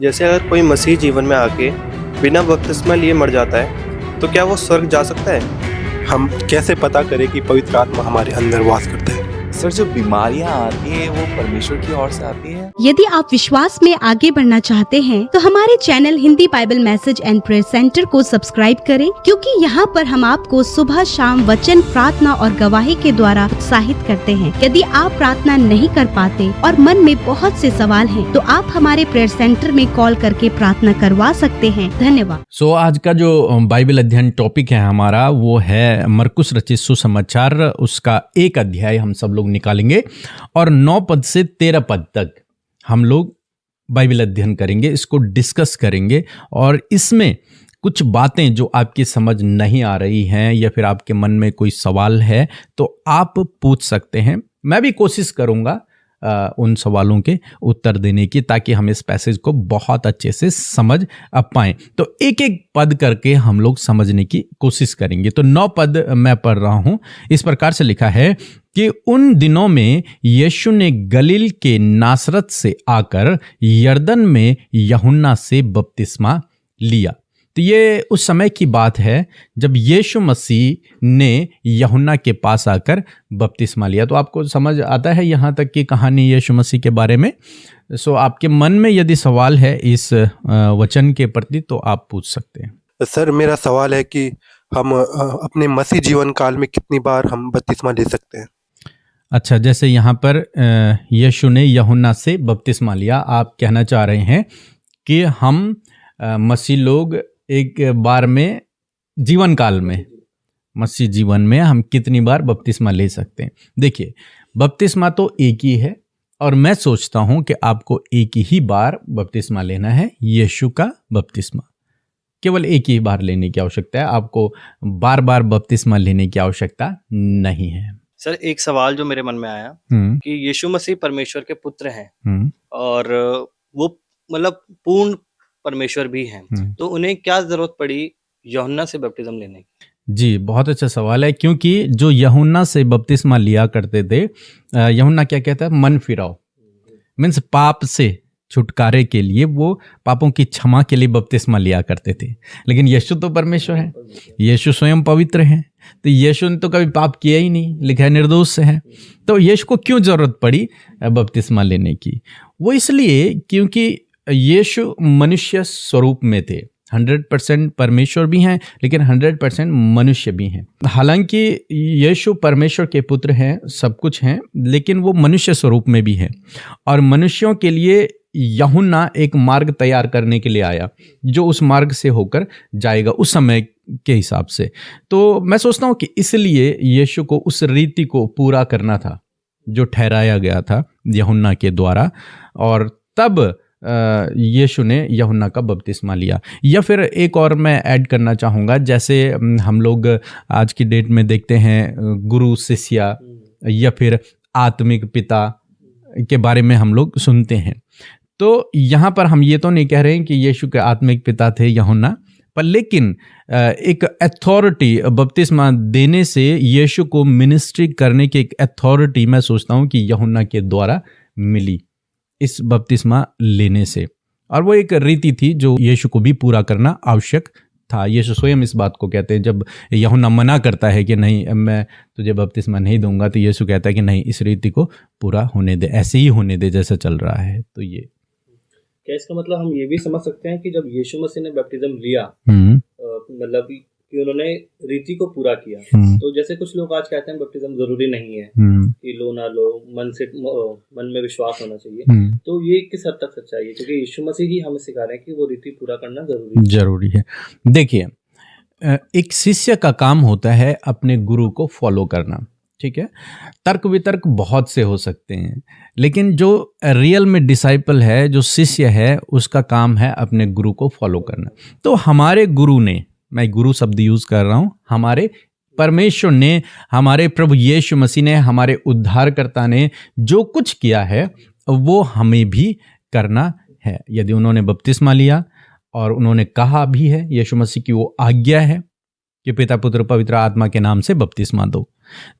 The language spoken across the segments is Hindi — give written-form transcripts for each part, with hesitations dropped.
जैसे अगर कोई मसीह जीवन में आके बिना बपतिस्मा लिए मर जाता है तो क्या वो स्वर्ग जा सकता है? हम कैसे पता करें कि पवित्र आत्मा हमारे अंदर वास करता है? सर, जो बीमारियां आती हैं वो परमेश्वर की ओर से आती हैं? यदि आप विश्वास में आगे बढ़ना चाहते हैं तो हमारे channel Hindi Bible message and prayer centre को सब्सक्राइब करें, क्योंकि यहाँ पर हम आपको सुबह शाम वचन, प्रार्थना और गवाही के द्वारा उत्साहित करते हैं। यदि आप प्रार्थना नहीं कर पाते और मन में बहुत से सवाल हैं, तो आप हमारे प्रेयर सेंटर में कॉल करके प्रार्थना करवा सकते हैं। धन्यवाद। आज का जो बाइबल अध्ययन टॉपिक है हमारा वो है मरकुस रचित सुसमाचार, उसका 1 अध्याय हम सब लोग निकालेंगे और 9 पद से 13 पद तक हम लोग बाइबल अध्ययन करेंगे, इसको डिस्कस करेंगे। और इसमें कुछ बातें जो आपकी समझ नहीं आ रही हैं या फिर आपके मन में कोई सवाल है तो आप पूछ सकते हैं। मैं भी कोशिश करूंगा उन सवालों के उत्तर देने की, ताकि हम इस पैसेज को बहुत अच्छे से समझ पाएं। तो एक एक पद करके हम लोग समझने की कोशिश करेंगे। तो 9 पद मैं पढ़ रहा हूं। इस प्रकार से लिखा है कि उन दिनों में यीशु ने गलील के नासरत से आकर यरदन में यूहन्ना से बपतिस्मा लिया। तो ये उस समय की बात है जब यीशु मसीह ने यूहन्ना के पास आकर बपतिस्मा लिया। तो आपको समझ आता है यहाँ तक की कहानी यीशु मसीह के बारे में। आपके मन में यदि सवाल है इस वचन के प्रति तो आप पूछ सकते हैं। सर, मेरा सवाल है कि हम अपने मसीह जीवन काल में कितनी बार हम बपतिस्मा ले सकते हैं? अच्छा, जैसे यहाँ पर यीशु ने यूहन्ना से बपतिस्मा लिया, आप कहना चाह रहे हैं कि हम मसीह लोग एक बार में जीवन काल में, मसीह जीवन में हम कितनी बार बपतिस्मा ले सकते हैं? देखिए, बपतिस्मा तो एक ही है और मैं सोचता हूं कि आपको एक ही बार बपतिस्मा लेना है, यीशु का बपतिस्मा। केवल एक ही बार लेने की आवश्यकता है, आपको बार बार बपतिस्मा लेने की आवश्यकता नहीं है। सर, एक सवाल जो मेरे मन में आया कि यीशु मसीह परमेश्वर के पुत्र हैं और वो मतलब पूर्ण परमेश्वर भी हैं, तो उन्हें क्या जरूरत पड़ी यूहन्ना से बपतिस्मा लेने की? जी, बहुत अच्छा सवाल है, क्योंकि जो यूहन्ना से बपतिस्मा लिया करते थे, यूहन्ना क्या कहता है? मन फिराओ, मीन्स पाप से छुटकारे के लिए, वो पापों की क्षमा के लिए बपतिस्मा लिया करते थे। लेकिन यीशु तो परमेश्वर है, यीशु स्वयं पवित्र है, तो यीशु ने तो कभी पाप किया ही नहीं, लिखा है निर्दोष है। तो यीशु को क्यों जरूरत पड़ी बपतिस्मा लेने की? वो इसलिए क्योंकि यीशु मनुष्य स्वरूप में थे, 100% परमेश्वर भी हैं लेकिन 100% मनुष्य भी हैं। हालांकि यीशु परमेश्वर के पुत्र हैं, सब कुछ हैं, लेकिन वो मनुष्य स्वरूप में भी हैं। और मनुष्यों के लिए यूहन्ना एक मार्ग तैयार करने के लिए आया, जो उस मार्ग से होकर जाएगा उस समय के हिसाब से। तो मैं सोचता हूँ कि इसलिए यीशु को उस रीति को पूरा करना था जो ठहराया गया था यूहन्ना के द्वारा, और तब यीशु ने यूहन्ना का बपतिस्मा लिया। या फिर एक और मैं ऐड करना चाहूँगा, जैसे हम लोग आज की डेट में देखते हैं गुरु शिष्य या फिर आत्मिक पिता के बारे में हम लोग सुनते हैं। तो यहाँ पर हम ये तो नहीं कह रहे हैं कि यीशु के आत्मिक पिता थे यूहन्ना, पर लेकिन एक अथॉरिटी बपतिस्मा देने से यीशु को मिनिस्ट्री करने की एक अथॉरिटी मैं सोचता हूँ कि यूहन्ना के द्वारा मिली इस बपतिस्मा लेने से। और वो एक रीति थी जो यीशु को भी पूरा करना आवश्यक था। यीशु स्वयं इस बात को कहते हैं, जब यूहन्ना मना करता है कि नहीं मैं तुझे बपतिस्मा नहीं दूंगा, तो यीशु कहता है कि नहीं, इस रीति को पूरा होने दे, ऐसे ही होने दे जैसा चल रहा है। तो ये क्या इसका मतलब हम ये भी समझ सकते हैं कि जब यीशु मसीह ने बपतिस्म लिया, मतलब कि उन्होंने रीति को पूरा किया, तो जैसे कुछ लोग आज कहते हैं बपतिस्म जरूरी नहीं है, कि लो ना लो, मन में विश्वास होना चाहिए, तो ये किस हद तक सच्चाई है? क्योंकि यीशु मसीह ही हमें सिखा रहे हैं कि वो रीति पूरा करना जरूरी है। देखिए, एक शिष्य का काम होता है अपने गुरु को फॉलो करना, ठीक है। तर्क वितर्क बहुत से हो सकते हैं, लेकिन जो रियल में डिसाइपल है, जो शिष्य है, उसका काम है अपने गुरु को फॉलो करना। तो हमारे गुरु ने, मैं गुरु शब्द यूज कर रहा हूँ, हमारे परमेश्वर ने, हमारे प्रभु यीशु मसीह ने, हमारे उद्धारकर्ता ने जो कुछ किया है वो हमें भी करना है। यदि उन्होंने बपतिस्मा लिया और उन्होंने कहा भी है, यीशु मसीह की वो आज्ञा है कि पिता पुत्र पवित्र आत्मा के नाम से बपतिस्मा दो,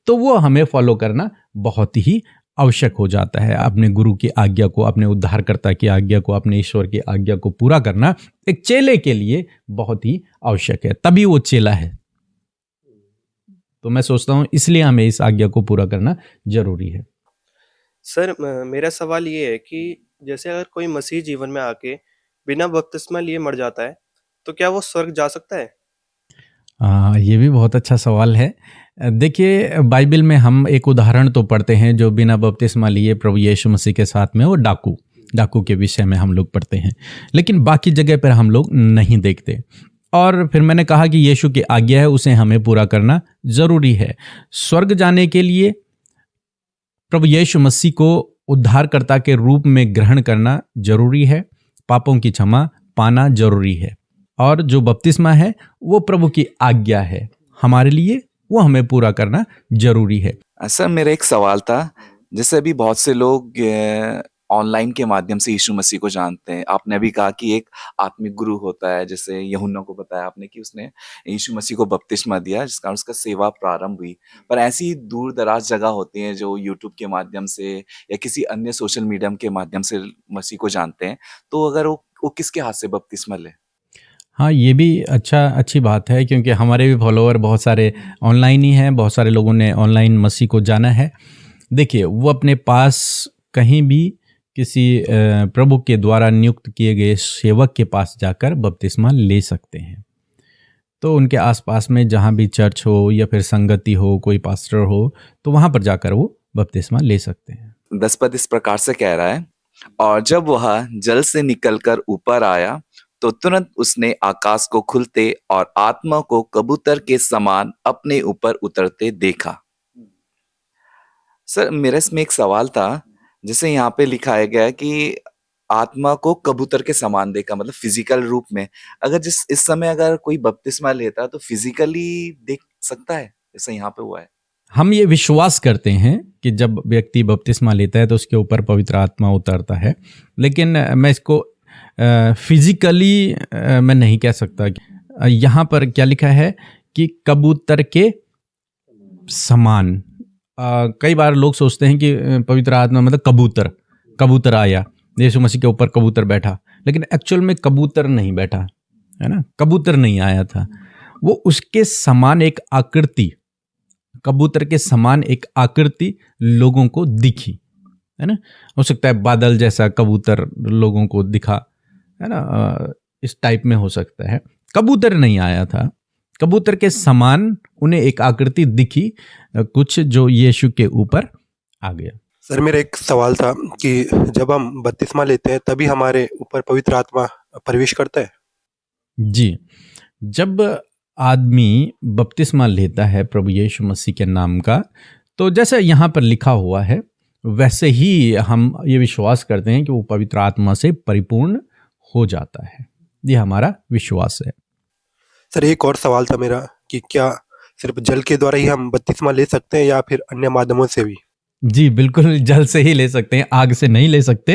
तो वो हमें फॉलो करना बहुत ही आवश्यक हो जाता है। अपने गुरु की आज्ञा को, अपने उद्धारकर्ता की आज्ञा को, अपने ईश्वर की आज्ञा को पूरा करना एक चेले के लिए बहुत ही आवश्यक है, तभी वो चेला है। तो मैं सोचता हूँ इसलिए हमें इस आज्ञा को पूरा करना जरूरी है। सर मेरा सवाल ये है कि जैसे अगर कोई मसीह जीवन में आके बिना बपतिस्मा लिए मर जाता है तो क्या वो स्वर्ग जा सकता है? ये भी बहुत अच्छा सवाल है। देखिए, बाइबल में हम एक उदाहरण तो पढ़ते हैं जो बिना बपतिस्मा लिए प्रभु यीशु मसीह के साथ में, वो डाकू के विषय में हम लोग पढ़ते हैं, लेकिन बाकी जगह पर हम लोग नहीं देखते। और फिर मैंने कहा कि यीशु की आज्ञा है, उसे हमें पूरा करना जरूरी है। स्वर्ग जाने के लिए प्रभु यीशु मसीह को उद्धारकर्ता के रूप में ग्रहण करना जरूरी है, पापों की क्षमा पाना जरूरी है, और जो बपतिस्मा है वो प्रभु की आज्ञा है हमारे लिए, वो हमें पूरा करना जरूरी है। सर मेरा एक सवाल था, जैसे अभी बहुत से लोग ऑनलाइन के माध्यम से यीशु मसीह को जानते हैं। आपने अभी कहा कि एक आत्मिक गुरु होता है, जैसे यूहन्ना को बताया आपने कि उसने यीशु मसीह को बपतिस्मा दिया, जिस कारण उसका सेवा प्रारंभ हुई। पर ऐसी दूर दराज जगह होती हैं जो यूट्यूब के माध्यम से या किसी अन्य सोशल मीडिया के माध्यम से मसीह को जानते हैं, तो अगर वो किसके हाथ से बपतिस्मा ले? हाँ, ये भी अच्छी बात है, क्योंकि हमारे भी फॉलोअर बहुत सारे ऑनलाइन ही हैं, बहुत सारे लोगों ने ऑनलाइन मसीह को जाना है। देखिए, वो अपने पास कहीं भी किसी प्रभु के द्वारा नियुक्त किए गए सेवक के पास जाकर बपतिस्मा ले सकते हैं। तो उनके आसपास में जहाँ भी चर्च हो या फिर संगति हो, कोई पास्टर हो, तो वहाँ पर जाकर वो बपतिस्मा ले सकते हैं। 10 पद इस प्रकार से कह रहा है, और जब वह जल से निकलकर ऊपर आया तो तुरंत उसने आकाश को खुलते और आत्मा को कबूतर के समान अपने ऊपर उतरते देखा। सर मेरे इसमें एक सवाल था, जैसे यहाँ पे लिखाया गया है कि आत्मा को कबूतर के समान देखा, मतलब फिजिकल रूप में। अगर इस समय अगर कोई बपतिस्मा लेता तो फिजिकली देख सकता है, जैसे यहाँ पे हुआ है। हम ये विश्वास करते हैं कि जब व्यक्ति बपतिस्मा लेता है तो उसके ऊपर पवित्र आत्मा उतरता है, लेकिन मैं इसको फिजिकली मैं नहीं कह सकता। यहाँ पर क्या लिखा है कि कबूतर के समान। कई बार लोग सोचते हैं कि पवित्र आत्मा मतलब कबूतर आया, यीशु मसीह के ऊपर कबूतर बैठा, लेकिन एक्चुअल में कबूतर नहीं बैठा है ना, कबूतर नहीं आया था। वो उसके समान एक आकृति, कबूतर के समान एक आकृति लोगों को दिखी, है ना। हो सकता है बादल जैसा कबूतर लोगों को दिखा, है ना, इस टाइप में हो सकता है। कबूतर नहीं आया था, कबूतर के समान उन्हें एक आकृति दिखी कुछ, जो यीशु के ऊपर आ गया। सर मेरा एक सवाल था कि जब हम बपतिस्मा लेते हैं तभी हमारे ऊपर पवित्र आत्मा प्रवेश करता है? जी, जब आदमी बपतिस्मा लेता है प्रभु यीशु मसीह के नाम का, तो जैसे यहाँ पर लिखा हुआ है वैसे ही हम ये विश्वास करते हैं कि वो पवित्र आत्मा से परिपूर्ण हो जाता है। ये हमारा विश्वास है। सर एक और सवाल था मेरा कि क्या सिर्फ जल के द्वारा ही हम बपतिस्मा ले सकते हैं या फिर अन्य माध्यमों से भी? जी बिल्कुल, जल से ही ले सकते हैं, आग से नहीं ले सकते।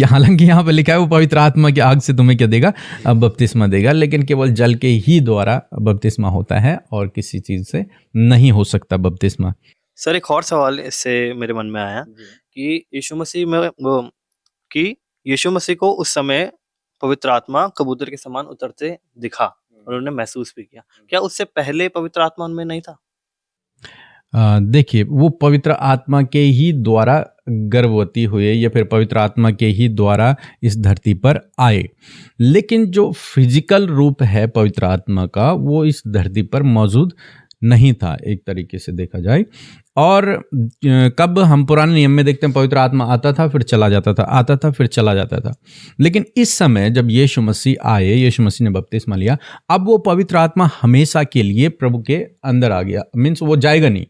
हालांकि यहाँ पे लिखा है वो पवित्र आत्मा की आग से तुम्हें क्या देगा, बपतिस्मा देगा, लेकिन केवल जल के ही द्वारा बपतिस्मा होता है और किसी चीज से नहीं हो सकता बपतिस्मा। सर एक और सवाल इससे मेरे मन में आया कि यीशु मसीह को उस समय पवित्र आत्मा कबूतर के समान उतरते दिखा और उन्होंने महसूस भी किया, क्या उससे पहले पवित्र आत्मा उनमें नहीं था? देखिए, वो पवित्र आत्मा के ही द्वारा गर्भवती हुए या फिर पवित्र आत्मा के ही द्वारा इस धरती पर आए, लेकिन जो फिजिकल रूप है पवित्र आत्मा का वो इस धरती पर मौजूद नहीं था, एक तरीके से देखा जाए। और कब हम पुराने नियम में देखते हैं पवित्र आत्मा आता था फिर चला जाता था, आता था फिर चला जाता था, लेकिन इस समय जब यीशु मसीह आए, यीशु मसीह ने बपतिस्मा लिया, अब वो पवित्र आत्मा हमेशा के लिए प्रभु के अंदर आ गया। मीन्स वो जाएगा नहीं,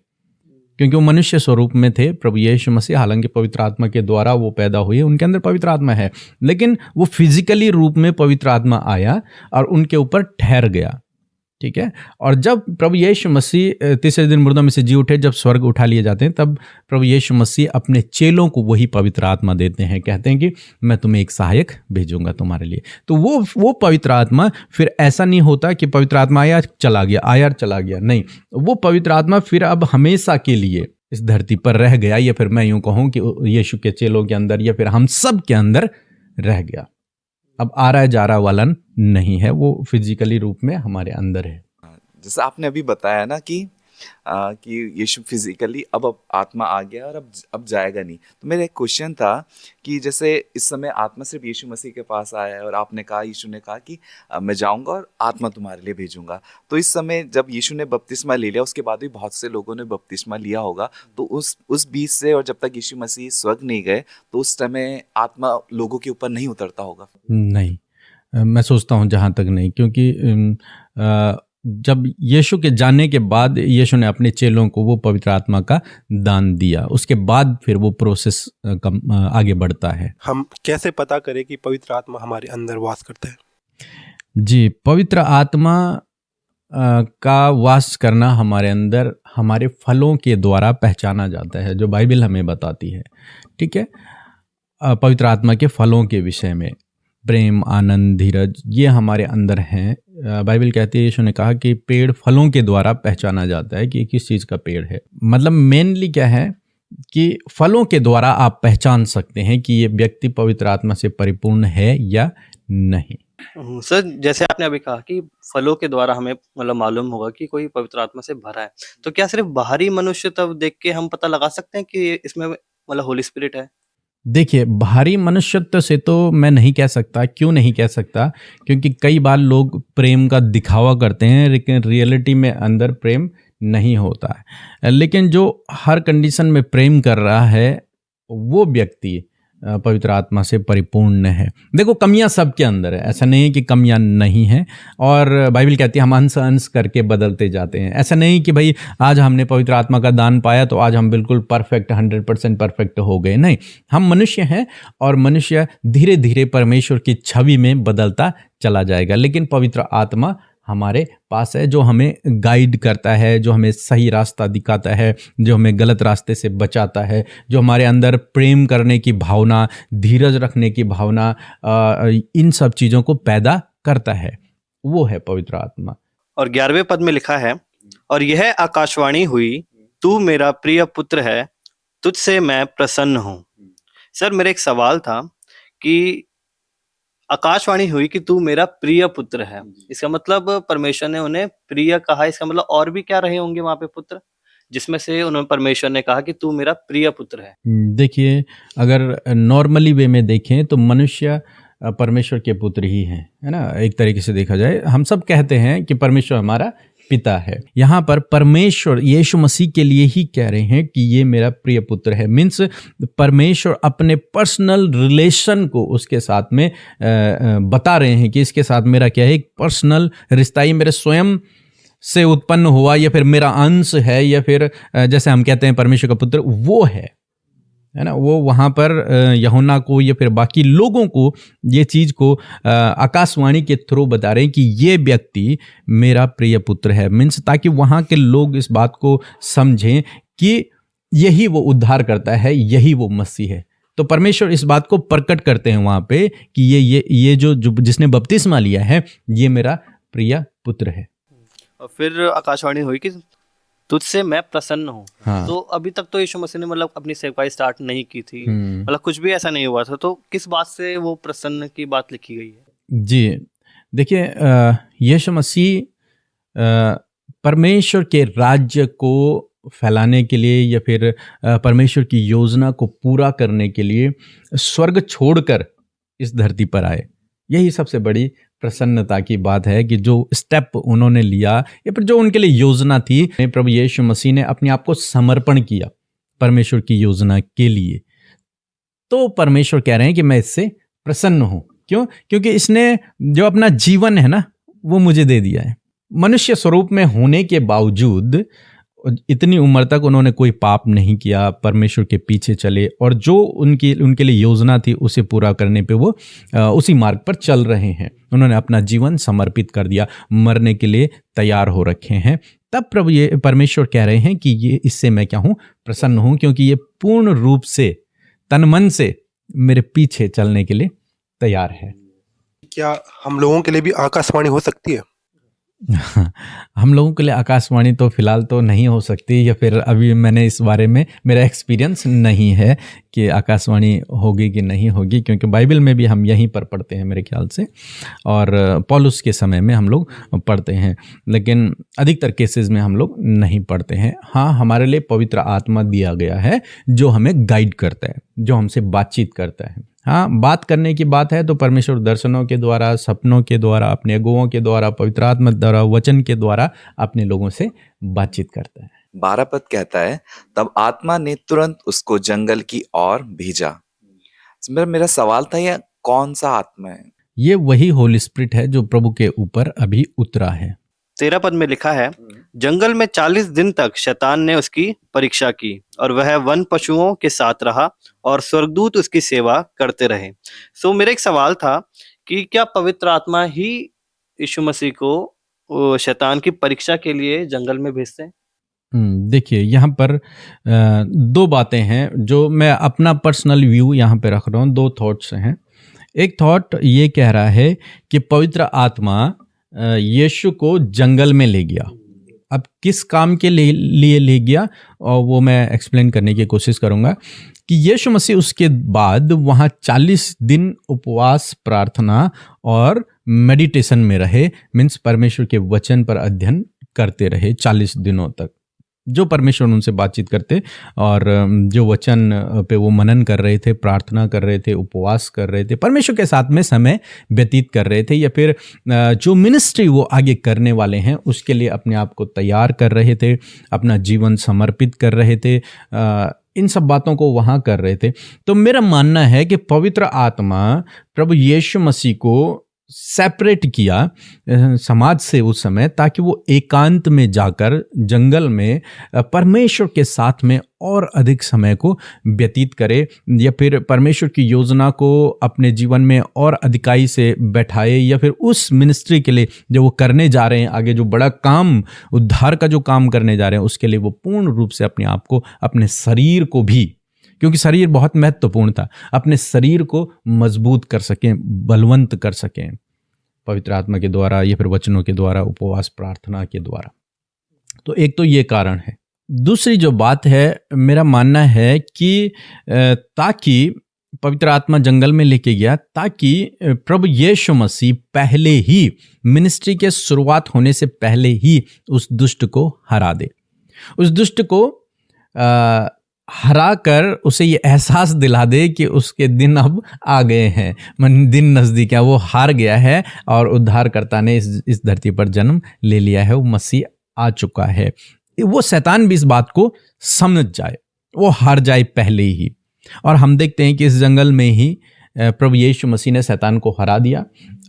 क्योंकि वो मनुष्य स्वरूप में थे प्रभु यीशु मसीह। हालांकि पवित्र आत्मा के द्वारा वो पैदा हुए, उनके अंदर पवित्र आत्मा है, लेकिन वो फिजिकली रूप में पवित्र आत्मा आया और उनके ऊपर ठहर गया। ठीक है। और जब प्रभु यीशु मसीह तीसरे दिन मुर्दों में से जी उठे, जब स्वर्ग उठा लिए जाते हैं, तब प्रभु यीशु मसीह अपने चेलों को वही पवित्र आत्मा देते हैं, कहते हैं कि मैं तुम्हें एक सहायक भेजूंगा तुम्हारे लिए। तो वो पवित्र आत्मा फिर ऐसा नहीं होता कि पवित्र आत्मा आया चला गया, आया चला गया, नहीं, वो पवित्र आत्मा फिर अब हमेशा के लिए इस धरती पर रह गया, या फिर मैं यूं कहूं कि यीशु के चेलों के अंदर या फिर हम सब के अंदर रह गया। अब आ रहा जा रहा वाला नहीं है, वो फिजिकली रूप में हमारे अंदर है। जैसे आपने अभी बताया ना कि यीशु फिजिकली अब आत्मा आ गया और अब जाएगा नहीं। तो मेरा एक क्वेश्चन था कि जैसे इस समय आत्मा सिर्फ यीशु मसीह के पास आया है और आपने कहा, यीशु ने कहा कि मैं जाऊंगा और आत्मा तुम्हारे लिए भेजूंगा। तो इस समय जब यीशु ने बपतिस्मा ले लिया, उसके बाद भी बहुत से लोगों ने बपतिस्मा लिया होगा, तो उस बीच से और जब तक यीशु मसीह स्वर्ग नहीं गए, तो उस समय आत्मा लोगों के ऊपर नहीं उतरता होगा? नहीं, मैं सोचता हूँ जहाँ तक नहीं, क्योंकि जब यीशु के जाने के बाद यीशु ने अपने चेलों को वो पवित्र आत्मा का दान दिया, उसके बाद फिर वो प्रोसेस आगे बढ़ता है। हम कैसे पता करें कि पवित्र आत्मा हमारे अंदर वास करता है? जी, पवित्र आत्मा का वास करना हमारे अंदर हमारे फलों के द्वारा पहचाना जाता है, जो बाइबल हमें बताती है। ठीक है, पवित्र आत्मा के फलों के विषय में प्रेम, आनंद, धीरज, ये हमारे अंदर हैं। बाइबल कहती है, यीशु ने कहा कि पेड़ फलों के द्वारा पहचाना जाता है कि किस चीज़ का पेड़ है। मतलब मेनली क्या है कि फलों के द्वारा आप पहचान सकते हैं कि ये व्यक्ति पवित्र आत्मा से परिपूर्ण है या नहीं। सर, जैसे आपने अभी कहा कि फलों के द्वारा हमें मतलब मालूम होगा कि कोई पवित्र आत्मा से भरा है, तो क्या सिर्फ बाहरी मनुष्य तब देख के हम पता लगा सकते हैं कि इसमें मतलब होली स्पिरिट है? देखिए, बाहरी मनुष्यत्व से तो मैं नहीं कह सकता। क्यों नहीं कह सकता? क्योंकि कई बार लोग प्रेम का दिखावा करते हैं, लेकिन रियलिटी में अंदर प्रेम नहीं होता है। लेकिन जो हर कंडीशन में प्रेम कर रहा है, वो व्यक्ति पवित्र आत्मा से परिपूर्ण है। देखो, कमियां सबके अंदर है, ऐसा नहीं है कि कमियां नहीं हैं। और बाइबल कहती है हम अंश अंश करके बदलते जाते हैं। ऐसा नहीं कि भाई आज हमने पवित्र आत्मा का दान पाया तो आज हम बिल्कुल परफेक्ट 100% परफेक्ट हो गए। नहीं, हम मनुष्य हैं और मनुष्य धीरे धीरे परमेश्वर की छवि में बदलता चला जाएगा। लेकिन पवित्र आत्मा हमारे पास है, जो हमें गाइड करता है, जो हमें सही रास्ता दिखाता है, जो हमें गलत रास्ते से बचाता है, जो हमारे अंदर प्रेम करने की भावना, धीरज रखने की भावना, इन सब चीज़ों को पैदा करता है, वो है पवित्र आत्मा। और 11वें पद में लिखा है, और यह आकाशवाणी हुई, तू मेरा प्रिय पुत्र है, तुझसे मैं प्रसन्न हूँ। सर, मेरा एक सवाल था कि आकाशवाणी हुई कि तू मेरा प्रिय पुत्र है, इसका मतलब परमेश्वर ने उन्हें प्रिय कहा, इसका मतलब और भी क्या रहे होंगे वहां पे पुत्र, जिसमें से उन्होंने परमेश्वर ने कहा कि तू मेरा प्रिय पुत्र है? देखिए, अगर नॉर्मली वे में देखें तो मनुष्य परमेश्वर के पुत्र ही हैं, है ना। एक तरीके से देखा जाए, हम सब कहते हैं कि परमेश्वर हमारा पिता है। यहाँ पर परमेश्वर यीशु मसीह के लिए ही कह रहे हैं कि ये मेरा प्रिय पुत्र है। मीन्स परमेश्वर अपने पर्सनल रिलेशन को उसके साथ में बता रहे हैं कि इसके साथ मेरा क्या है, एक पर्सनल रिश्ता, ये मेरे स्वयं से उत्पन्न हुआ या फिर मेरा अंश है, या फिर जैसे हम कहते हैं परमेश्वर का पुत्र वो है ना। वो वहाँ पर यूहन्ना को या फिर बाकी लोगों को ये चीज़ को आकाशवाणी के थ्रू बता रहे हैं कि ये व्यक्ति मेरा प्रिय पुत्र है। मीन्स ताकि वहाँ के लोग इस बात को समझें कि यही वो उद्धार करता है, यही वो मसीह है। तो परमेश्वर इस बात को प्रकट करते हैं वहाँ पे कि ये जो जिसने बपतिस्मा लिया है, ये मेरा प्रिय पुत्र है। और फिर आकाशवाणी हुई कि तुझसे मैं प्रसन्न हूँ। हाँ। तो अभी तक तो यीशु मसीह ने मतलब अपनी सेवकाई स्टार्ट नहीं की थी, मतलब कुछ भी ऐसा नहीं हुआ था, तो किस बात से वो प्रसन्न की बात लिखी गई है? जी, देखिए, यीशु मसीह परमेश्वर के राज्य को फैलाने के लिए या फिर परमेश्वर की योजना को पूरा करने के लिए स्वर्ग छोड़कर इस धरती पर आए। यही सबसे बड़ी प्रसन्नता की बात है कि जो स्टेप उन्होंने लिया या फिर जो उनके लिए योजना थी, प्रभु यीशु मसीह ने अपने आप को समर्पण किया परमेश्वर की योजना के लिए। तो परमेश्वर कह रहे हैं कि मैं इससे प्रसन्न हूं। क्यों? क्योंकि इसने जो अपना जीवन है ना, वो मुझे दे दिया है। मनुष्य स्वरूप में होने के बावजूद इतनी उम्र तक उन्होंने कोई पाप नहीं किया, परमेश्वर के पीछे चले और जो उनके लिए योजना थी उसे पूरा करने पे वो उसी मार्ग पर चल रहे हैं। उन्होंने अपना जीवन समर्पित कर दिया, मरने के लिए तैयार हो रखे हैं। तब प्रभु ये परमेश्वर कह रहे हैं कि ये इससे मैं क्या हूँ, प्रसन्न हूँ, क्योंकि ये पूर्ण रूप से तन मन से मेरे पीछे चलने के लिए तैयार है। क्या हम लोगों के लिए भी आकाशवाणी हो सकती है? हम लोगों के लिए आकाशवाणी तो फिलहाल तो नहीं हो सकती, या फिर अभी मैंने इस बारे में, मेरा एक्सपीरियंस नहीं है कि आकाशवाणी होगी कि नहीं होगी, क्योंकि बाइबल में भी हम यहीं पर पढ़ते हैं मेरे ख्याल से, और पौलुस के समय में हम लोग पढ़ते हैं, लेकिन अधिकतर केसेस में हम लोग नहीं पढ़ते हैं। हाँ, हमारे लिए पवित्र आत्मा दिया गया है जो हमें गाइड करता है, जो हमसे बातचीत करता है। हाँ, बात करने की बात है तो परमेश्वर दर्शनों के द्वारा, सपनों के द्वारा, अपने अगुओं के द्वारा, पवित्र आत्मा द्वारा, वचन के द्वारा अपने लोगों से बातचीत करता है। 12 पद कहता है, तब आत्मा ने तुरंत उसको जंगल की ओर भेजा। मेरा सवाल था, यह कौन सा आत्मा है? ये वही होली स्पिरिट है जो प्रभु के ऊपर अभी उतरा है। 13 पद में लिखा है, जंगल में 40 दिन तक शैतान ने उसकी परीक्षा की और वह वन पशुओं के साथ रहा और स्वर्गदूत उसकी सेवा करते रहे। सो मेरा एक सवाल था कि क्या पवित्र आत्मा ही यीशु मसीह को शैतान की परीक्षा के लिए जंगल में भेजते हैं? देखिए, यहाँ पर दो बातें हैं जो मैं अपना पर्सनल व्यू यहाँ पे रख रहा हूँ। दो थॉट्स हैं। एक थॉट ये कह रहा है कि पवित्र आत्मा यीशु को जंगल में ले गया। अब किस काम के लिए ले गया, और वो मैं एक्सप्लेन करने की कोशिश करूँगा कि यीशु मसीह उसके बाद वहाँ 40 दिन उपवास, प्रार्थना और मेडिटेशन में रहे। मीन्स परमेश्वर के वचन पर अध्ययन करते रहे 40 दिनों तक, जो परमेश्वर उनसे बातचीत करते और जो वचन पे वो मनन कर रहे थे, प्रार्थना कर रहे थे, उपवास कर रहे थे, परमेश्वर के साथ में समय व्यतीत कर रहे थे, या फिर जो मिनिस्ट्री वो आगे करने वाले हैं उसके लिए अपने आप को तैयार कर रहे थे, अपना जीवन समर्पित कर रहे थे, इन सब बातों को वहाँ कर रहे थे। तो मेरा मानना है कि पवित्र आत्मा प्रभु यीशु मसीह को सेपरेट किया समाज से उस समय, ताकि वो एकांत में जाकर जंगल में परमेश्वर के साथ में और अधिक समय को व्यतीत करे, या फिर परमेश्वर की योजना को अपने जीवन में और अधिकाई से बैठाए, या फिर उस मिनिस्ट्री के लिए जो वो करने जा रहे हैं, आगे जो बड़ा काम, उद्धार का जो काम करने जा रहे हैं, उसके लिए वो पूर्ण रूप से अपने आप को, अपने शरीर को भी, क्योंकि शरीर बहुत महत्वपूर्ण था, अपने शरीर को मजबूत कर सकें, बलवंत कर सकें पवित्र आत्मा के द्वारा, या फिर वचनों के द्वारा, उपवास, प्रार्थना के द्वारा। तो एक तो ये कारण है। दूसरी जो बात है, मेरा मानना है कि ताकि पवित्र आत्मा जंगल में लेके गया, ताकि प्रभु यीशु मसीह पहले ही, मिनिस्ट्री के शुरुआत होने से पहले ही उस दुष्ट को हरा दे, उस दुष्ट को हरा कर उसे ये एहसास दिला दे कि उसके दिन अब आ गए हैं, दिन नज़दीक है, वो हार गया है और उद्धारकर्ता ने इस धरती पर जन्म ले लिया है, वो मसीह आ चुका है। वो शैतान भी इस बात को समझ जाए, वो हार जाए पहले ही। और हम देखते हैं कि इस जंगल में ही प्रभु यीशु मसीह ने शैतान को हरा दिया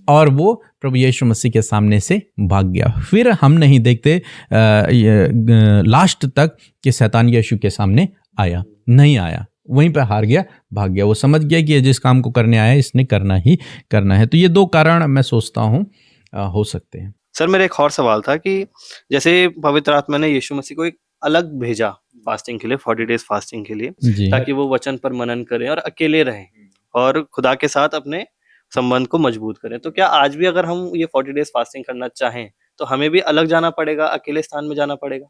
और वो प्रभु यीशु मसीह के सामने से भाग गया। फिर हम नहीं देखते लास्ट तक कि शैतान यीशु के सामने आया, नहीं आया, वहीं पर हार गया, भाग गया। वो समझ गया कि जिस काम को करने आया इसने करना ही करना है। तो ये दो कारण मैं सोचता हूँ हो सकते हैं। सर, मेरा एक और सवाल था कि जैसे पवित्र आत्मा ने यीशु मसीह को एक अलग भेजा फास्टिंग के लिए, 40 डेज फास्टिंग के लिए, ताकि वो वचन पर मनन करें और अकेले रहें और खुदा के साथ अपने संबंध को मजबूत करें। तो क्या आज भी अगर हम ये 40 डेज फास्टिंग करना चाहें तो हमें भी अलग जाना पड़ेगा, अकेले स्थान में जाना पड़ेगा?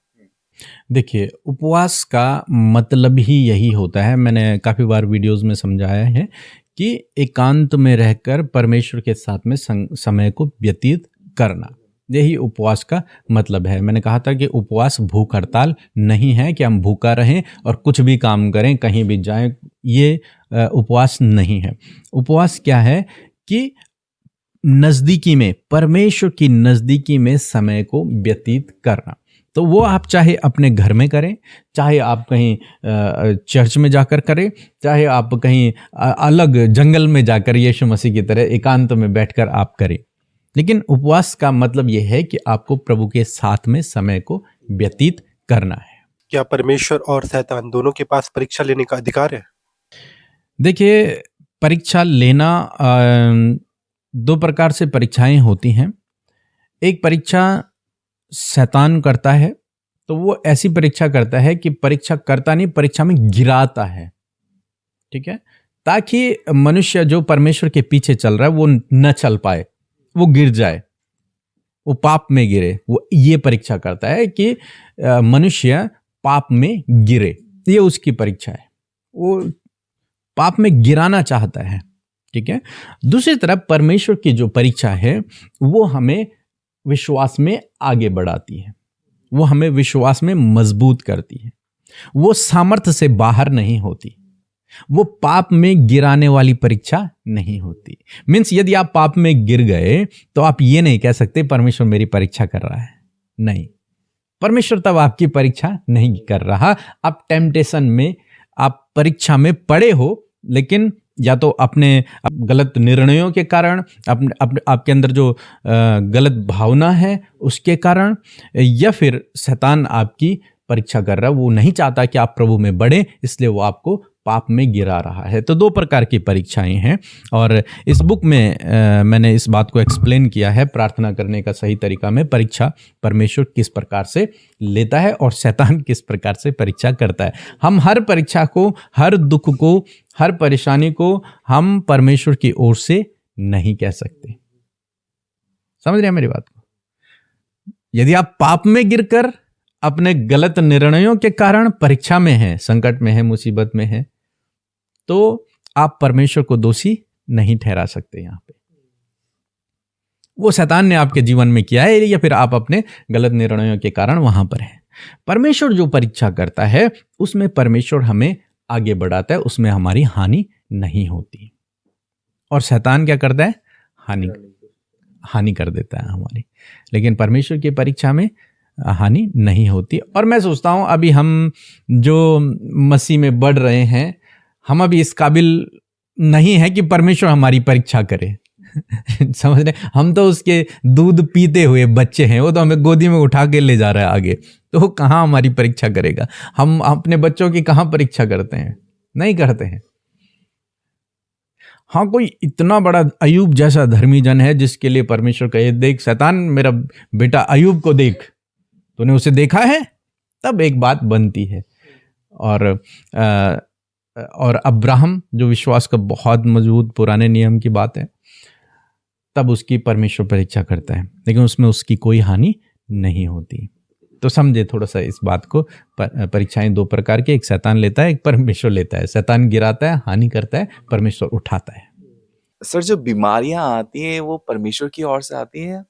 देखिए, उपवास का मतलब ही यही होता है, मैंने काफ़ी बार वीडियोस में समझाया है कि एकांत में रहकर परमेश्वर के साथ में समय को व्यतीत करना, यही उपवास का मतलब है। मैंने कहा था कि उपवास भूख हड़ताल नहीं है कि हम भूखा रहें और कुछ भी काम करें, कहीं भी जाएं, ये उपवास नहीं है। उपवास क्या है कि नज़दीकी में, परमेश्वर की नज़दीकी में समय को व्यतीत करना। तो वो आप चाहे अपने घर में करें, चाहे आप कहीं चर्च में जाकर करें, चाहे आप कहीं अलग जंगल में जाकर यीशु मसीह की तरह एकांत में बैठकर आप करें, लेकिन उपवास का मतलब यह है कि आपको प्रभु के साथ में समय को व्यतीत करना है। क्या परमेश्वर और शैतान दोनों के पास परीक्षा लेने का अधिकार है? देखिए, परीक्षा लेना, दो प्रकार से परीक्षाएं होती हैं। एक परीक्षा शैतान करता है, तो वो ऐसी परीक्षा करता है कि परीक्षा करता नहीं, परीक्षा में गिराता है, ठीक है, ताकि मनुष्य जो परमेश्वर के पीछे चल रहा है वो न चल पाए, वो गिर जाए, वो पाप में गिरे। वो ये परीक्षा करता है कि मनुष्य पाप में गिरे, ये उसकी परीक्षा है। वो पाप में गिराना चाहता है, ठीक है। दूसरी तरफ परमेश्वर की जो परीक्षा है वो हमें विश्वास में आगे बढ़ाती है, वो हमें विश्वास में मजबूत करती है। वो सामर्थ्य से बाहर नहीं होती, वो पाप में गिराने वाली परीक्षा नहीं होती। मीन्स यदि आप पाप में गिर गए तो आप ये नहीं कह सकते परमेश्वर मेरी परीक्षा कर रहा है। नहीं, परमेश्वर तब आपकी परीक्षा नहीं कर रहा। आप टेम्पटेशन में, आप परीक्षा में पड़े हो, लेकिन या तो अपने गलत निर्णयों के कारण, आपके अंदर जो गलत भावना है उसके कारण, या फिर शैतान आपकी परीक्षा कर रहा है। वो नहीं चाहता कि आप प्रभु में बढ़े, इसलिए वो आपको पाप में गिरा रहा है। तो दो प्रकार की परीक्षाएं हैं, और इस बुक में मैंने इस बात को एक्सप्लेन किया है, प्रार्थना करने का सही तरीका में परीक्षा परमेश्वर किस प्रकार से लेता है और शैतान किस प्रकार से परीक्षा करता है। हम हर परीक्षा को, हर दुख को, हर परेशानी को हम परमेश्वर की ओर से नहीं कह सकते। समझ रहे हैं मेरी बात को? यदि आप पाप में गिरकर अपने गलत निर्णयों के कारण परीक्षा में हैं, संकट में हैं, मुसीबत में हैं, तो आप परमेश्वर को दोषी नहीं ठहरा सकते। यहां पे वो शैतान ने आपके जीवन में किया है, या फिर आप अपने गलत निर्णयों के कारण वहां पर हैं। परमेश्वर जो परीक्षा करता है उसमें परमेश्वर हमें आगे बढ़ाता है, उसमें हमारी हानि नहीं होती। और शैतान क्या करता है? हानि कर देता है हमारी। लेकिन परमेश्वर की परीक्षा में हानि नहीं होती। और मैं सोचता हूं अभी हम जो मसीह में बढ़ रहे हैं, हम अभी इस काबिल नहीं है कि परमेश्वर हमारी परीक्षा करे। समझ रहे? हम तो उसके दूध पीते हुए बच्चे हैं, वो तो हमें गोदी में उठा के ले जा रहा है आगे, तो वो कहाँ हमारी परीक्षा करेगा? हम अपने बच्चों की कहाँ परीक्षा करते हैं? नहीं करते हैं। हाँ, कोई इतना बड़ा अयूब जैसा धर्मी जन है जिसके लिए परमेश्वर कहे, देख शैतान, मेरा बेटा अयूब को देख, तूने उसे देखा है? तब एक बात बनती है। और अब्राहम जो विश्वास का बहुत मजबूत पुराने नियम की बात है, तब उसकी परमेश्वर परीक्षा करता है, लेकिन उसमें उसकी कोई हानि नहीं होती। तो समझे थोड़ा सा इस बात को। परीक्षाएं दो प्रकार की, एक शैतान लेता है, एक परमेश्वर लेता है। शैतान गिराता है, हानि करता है, परमेश्वर उठाता है। सर, जो बीमारियां आती हैं वो परमेश्वर की ओर से आती हैं?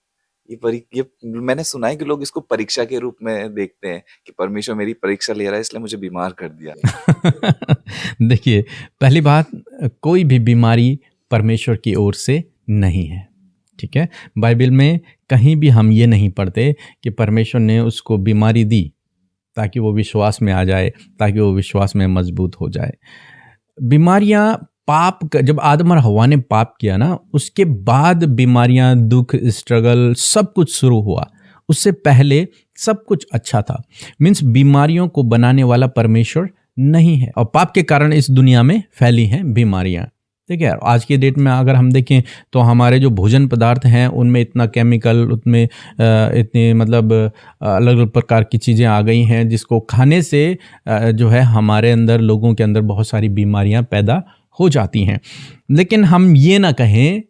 ये मैंने सुना है कि लोग इसको परीक्षा के रूप में देखते हैं कि परमेश्वर मेरी परीक्षा ले रहा है इसलिए मुझे बीमार कर दिया। देखिए, पहली बात, कोई भी बीमारी परमेश्वर की ओर से नहीं है, ठीक है। बाइबल में कहीं भी हम ये नहीं पढ़ते कि परमेश्वर ने उसको बीमारी दी ताकि वो विश्वास में आ जाए, ताकि वो विश्वास में मजबूत हो जाए। बीमारियां पाप का, जब आदम और हवा ने पाप किया ना, उसके बाद बीमारियां, दुख, स्ट्रगल सब कुछ शुरू हुआ। उससे पहले सब कुछ अच्छा था। मीन्स बीमारियों को बनाने वाला परमेश्वर नहीं है, और पाप के कारण इस दुनिया में फैली हैं बीमारियां। ठीक है, आज के डेट में अगर हम देखें तो हमारे जो भोजन पदार्थ हैं उनमें इतना केमिकल, उनमें इतने मतलब अलग अलग प्रकार की चीज़ें आ गई हैं जिसको खाने से जो है हमारे अंदर, लोगों के अंदर बहुत सारी बीमारियां पैदा हो जाती हैं। लेकिन हम ये ना कहें,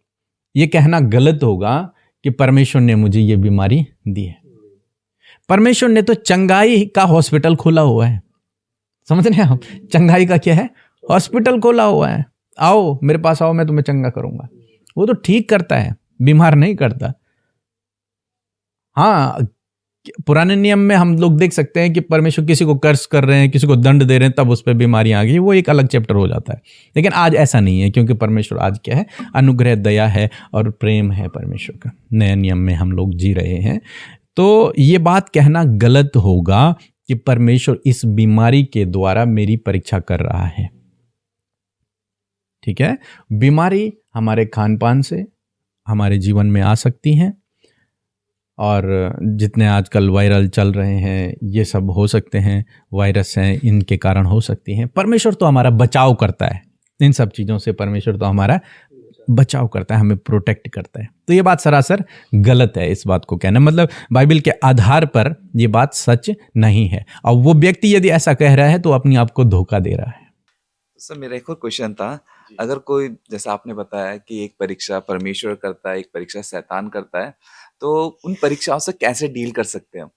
ये कहना गलत होगा कि परमेश्वर ने मुझे ये बीमारी दी है। परमेश्वर ने तो चंगाई का हॉस्पिटल खोला हुआ है। समझ रहे हैं आप? चंगाई का क्या है? हॉस्पिटल खोला हुआ है। आओ मेरे पास आओ, मैं तुम्हें चंगा करूंगा। वो तो ठीक करता है, बीमार नहीं करता। हाँ, पुराने नियम में हम लोग देख सकते हैं कि परमेश्वर किसी को कर्ज कर रहे हैं, किसी को दंड दे रहे हैं, तब उस पर बीमारियां आ गई, वो एक अलग चैप्टर हो जाता है। लेकिन आज ऐसा नहीं है, क्योंकि परमेश्वर आज क्या है? अनुग्रह, दया है और प्रेम है परमेश्वर का। नए नियम में हम लोग जी रहे हैं। तो ये बात कहना गलत होगा कि परमेश्वर इस बीमारी के द्वारा मेरी परीक्षा कर रहा है। ठीक है, बीमारी हमारे खान पान से हमारे जीवन में आ सकती हैं, और जितने आजकल वायरल चल रहे हैं ये सब हो सकते हैं, वायरस हैं, इनके कारण हो सकती हैं। परमेश्वर तो हमारा बचाव करता है इन सब चीज़ों से। परमेश्वर तो हमारा बचाव करता है, हमें प्रोटेक्ट करता है। तो ये बात सरासर गलत है, इस बात को कहना। मतलब बाइबल के आधार पर ये बात सच नहीं है, और वो व्यक्ति यदि ऐसा कह रहा है तो अपने आप को धोखा दे रहा है। सर, मेरा एक और क्वेश्चन था, अगर कोई, जैसा आपने बताया कि एक परीक्षा परमेश्वर करता है, एक परीक्षा शैतान करता है, तो उन परीक्षाओं से कैसे डील कर सकते हैं हम?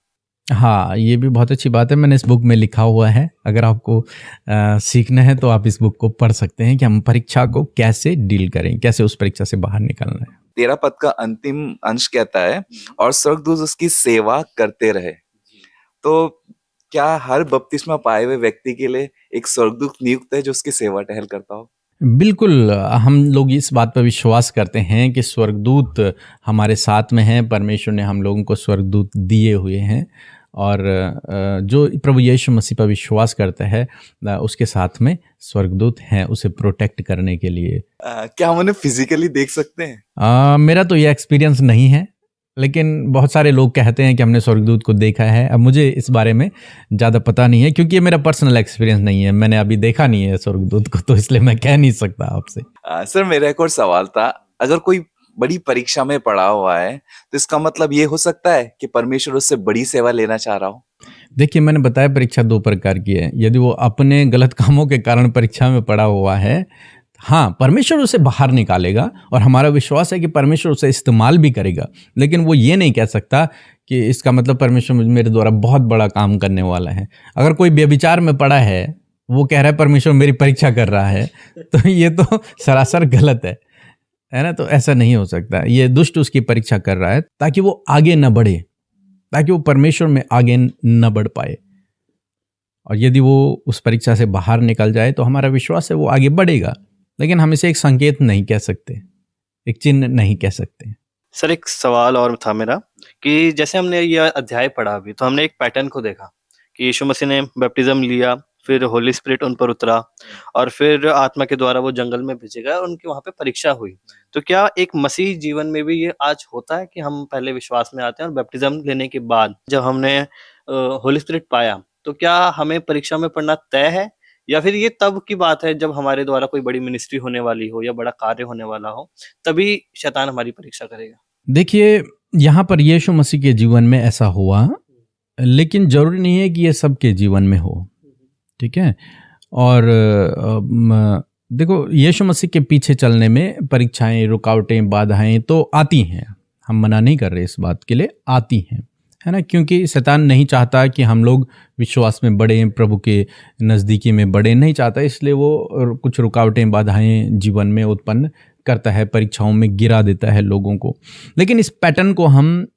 हाँ, ये भी बहुत अच्छी बात है। मैंने इस बुक में लिखा हुआ है, अगर आपको सीखना है तो आप इस बुक को पढ़ सकते हैं कि हम परीक्षा को कैसे डील करें, कैसे उस परीक्षा से बाहर निकलना है। 13 पद का अंतिम अंश कहता है, और स्वर्गदूत उसकी सेवा करते रहे। तो क्या हर बपतिस्मा पाए हुए व्यक्ति के लिए एक स्वर्गदूत नियुक्त है जो उसकी सेवा टहल करता हो? बिल्कुल, हम लोग इस बात पर विश्वास करते हैं कि स्वर्गदूत हमारे साथ में हैं। परमेश्वर ने हम लोगों को स्वर्गदूत दिए हुए हैं, और जो प्रभु यीशु मसीह पर विश्वास करता है उसके साथ में स्वर्गदूत हैं उसे प्रोटेक्ट करने के लिए। क्या हम उन्हें फिजिकली देख सकते हैं? मेरा तो ये एक्सपीरियंस नहीं है, लेकिन बहुत सारे लोग कहते हैं कि हमने स्वर्गदूत को देखा है। अब मुझे इस बारे में ज़्यादा पता नहीं है, क्योंकि ये मेरा पर्सनल एक्सपीरियंस नहीं है। मैंने अभी देखा नहीं है स्वर्गदूत को, तो इसलिए मैं कह नहीं सकता आपसे। सर, मेरा एक और सवाल था, अगर कोई बड़ी परीक्षा में पड़ा हुआ है तो इसका मतलब ये हो सकता है कि परमेश्वर उससे बड़ी सेवा लेना चाह रहा हो? देखिए, मैंने बताया परीक्षा 2 प्रकार की है। यदि वो अपने गलत कामों के कारण परीक्षा में पड़ा हुआ है, हाँ, परमेश्वर उसे बाहर निकालेगा, और हमारा विश्वास है कि परमेश्वर उसे इस्तेमाल भी करेगा। लेकिन वो ये नहीं कह सकता कि इसका मतलब परमेश्वर मेरे द्वारा बहुत बड़ा काम करने वाला है। अगर कोई व्यभिचार में पड़ा है, वो कह रहा है परमेश्वर मेरी परीक्षा कर रहा है, तो ये तो सरासर गलत है ना। तो ऐसा नहीं हो सकता। ये दुष्ट उसकी परीक्षा कर रहा है ताकि वो आगे न बढ़े, ताकि वो परमेश्वर में आगे न बढ़ पाए। और यदि वो उस परीक्षा से बाहर निकल जाए तो हमारा विश्वास है वो आगे बढ़ेगा। लेकिन हम इसे एक संकेत नहीं कह सकते, एक चिन्ह नहीं कह सकते। सर, एक सवाल और था मेरा कि जैसे हमने यह अध्याय पढ़ा अभी, तो हमने एक पैटर्न को देखा कि यीशु मसीह ने बैप्टिज्म लिया, फिर होली स्पिरिट उन पर उतरा, और फिर आत्मा के द्वारा वो जंगल में भेजे गए और उनकी वहां पे परीक्षा हुई। तो क्या एक मसीह जीवन में भी ये आज होता है कि हम पहले विश्वास में आते हैं और बैप्टिज्म लेने के बाद जब हमने होली स्पिरिट पाया, तो क्या हमें परीक्षा में पढ़ना तय है, या फिर ये तब की बात है जब हमारे द्वारा कोई बड़ी मिनिस्ट्री होने वाली हो या बड़ा कार्य होने वाला हो, तभी शैतान हमारी परीक्षा करेगा? देखिए, यहाँ पर यीशु मसीह के जीवन में ऐसा हुआ, लेकिन जरूरी नहीं है कि ये सबके जीवन में हो, ठीक है। और देखो, यीशु मसीह के पीछे चलने में परीक्षाएं, रुकावटें, बाधाएं तो आती हैं, हम मना नहीं कर रहे इस बात के लिए, आती हैं, है ना। क्योंकि शैतान नहीं चाहता कि हम लोग विश्वास में बढ़ें, प्रभु के नज़दीकी में बढ़ें, नहीं चाहता। इसलिए वो कुछ रुकावटें, बाधाएं जीवन में उत्पन्न करता है, परीक्षाओं में गिरा देता है लोगों को। लेकिन इस पैटर्न को हम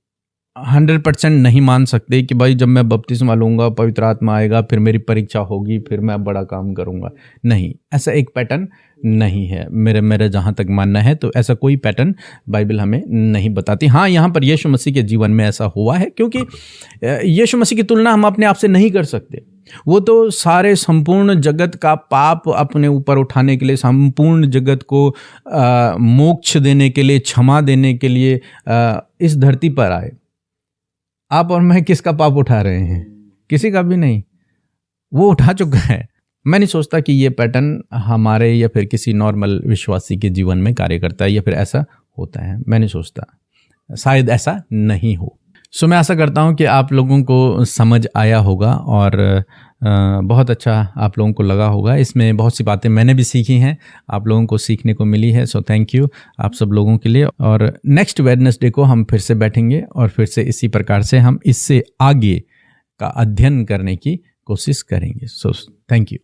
100% नहीं मान सकते कि भाई जब मैं बपतिस्मा लूँगा, पवित्र आत्मा आएगा, फिर मेरी परीक्षा होगी, फिर मैं बड़ा काम करूँगा। नहीं, ऐसा एक पैटर्न नहीं है। मेरे जहाँ तक मानना है तो ऐसा कोई पैटर्न बाइबल हमें नहीं बताती। हाँ, यहाँ पर यीशु मसीह के जीवन में ऐसा हुआ है, क्योंकि यीशु मसीह की तुलना हम अपने आप से नहीं कर सकते। वो तो सारे संपूर्ण जगत का पाप अपने ऊपर उठाने के लिए, संपूर्ण जगत को मोक्ष देने के लिए, क्षमा देने के लिए इस धरती पर आए। आप और मैं किसका पाप उठा रहे हैं? किसी का भी नहीं, वो उठा चुका है। मैं नहीं सोचता कि ये पैटर्न हमारे या फिर किसी नॉर्मल विश्वासी के जीवन में कार्य करता है या फिर ऐसा होता है। मैं नहीं सोचता, शायद ऐसा नहीं हो। सो मैं आशा करता हूँ कि आप लोगों को समझ आया होगा और बहुत अच्छा आप लोगों को लगा होगा। इसमें बहुत सी बातें मैंने भी सीखी हैं, आप लोगों को सीखने को मिली है। सो थैंक यू आप सब लोगों के लिए। और नेक्स्ट वेडनेसडे को हम फिर से बैठेंगे और फिर से इसी प्रकार से हम इससे आगे का अध्ययन करने की कोशिश करेंगे। So thank you.